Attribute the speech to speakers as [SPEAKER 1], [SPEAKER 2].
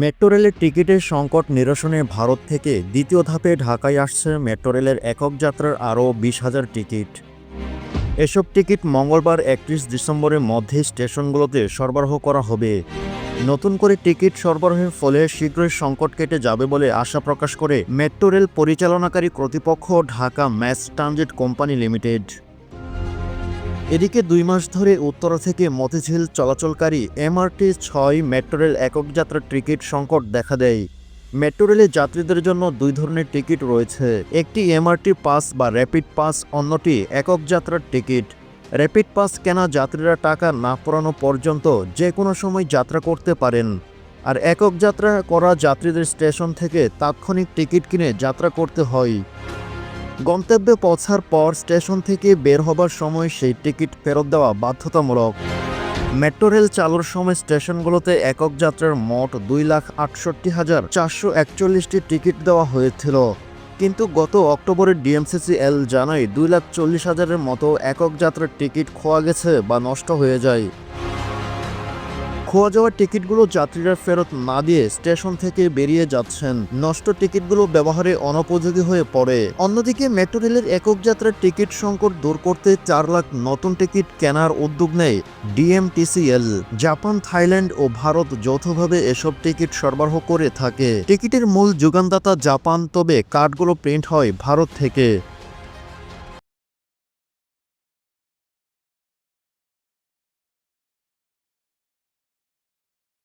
[SPEAKER 1] Metro রেলের টিকিটের সংকট নিরসনে ভারত থেকে দ্বিতীয় ধাপে ঢাকায় আসছে মেট্রো রেলের একক যাত্রার আরও 20,000 টিকিট। এসব টিকিট মঙ্গলবার 31 ডিসেম্বরের মধ্যে স্টেশনগুলোতে সরবরাহ করা হবে। নতুন করে টিকিট সরবরাহের ফলে শীঘ্রই সংকট কেটে যাবে বলে আশা প্রকাশ করে মেট্রো রেল পরিচালনাকারী কর্তৃপক্ষ Dhaka mass transit company limited. এদিকে 2 মাস ধরে উত্তরা থেকে মতিঝিল চলাচলকারী MRT-6 মেট্রো রেল একক যাত্রার টিকিট সংকট দেখা দেয়। মেট্রো রেলে যাত্রীদের জন্য 2 ধরনের টিকিট রয়েছে, একটি MRT পাস বা র্যাপিড পাস, অন্যটি একক যাত্রার টিকিট। র্যাপিড পাস কেনা যাত্রীরা টাকা না পড়ানো পর্যন্ত যে কোনো সময় যাত্রা করতে পারেন, আর একক যাত্রা করা যাত্রীদের স্টেশন থেকে তাৎক্ষণিক টিকিট কিনে যাত্রা করতে হয়। গন্তব্যে পৌঁছার পর স্টেশন থেকে বের হবার সময় সেই টিকিট ফেরত দেওয়া বাধ্যতামূলক। মেট্রো রেল চালুর সময় স্টেশনগুলোতে একক যাত্রার মোট 2,68,441টি টিকিট দেওয়া হয়েছিল, কিন্তু গত অক্টোবরে DMCCL জানায় 2,40,000-এর মতো একক যাত্রার টিকিট খোয়া গেছে বা নষ্ট হয়ে যায়। খোয়া যাওয়া টিকিটগুলো যাত্রীরা ফেরত না দিয়ে স্টেশন থেকে বেরিয়ে যাচ্ছেন। নষ্ট টিকিটগুলো ব্যবহারে অনুপযোগী হয়ে পড়ে। অন্যদিকে মেট্রো রেলের একক যাত্রার টিকিট সংকট দূর করতে 4 লাখ নতুন টিকিট কেনার উদ্যোগ নেয় DMTCL। জাপান, থাইল্যান্ড ও ভারত যৌথভাবে এসব টিকিট সরবরাহ করে থাকে। টিকিটের মূল যোগানদাতা জাপান, তবে কার্ডগুলো প্রিন্ট হয় ভারত থেকে।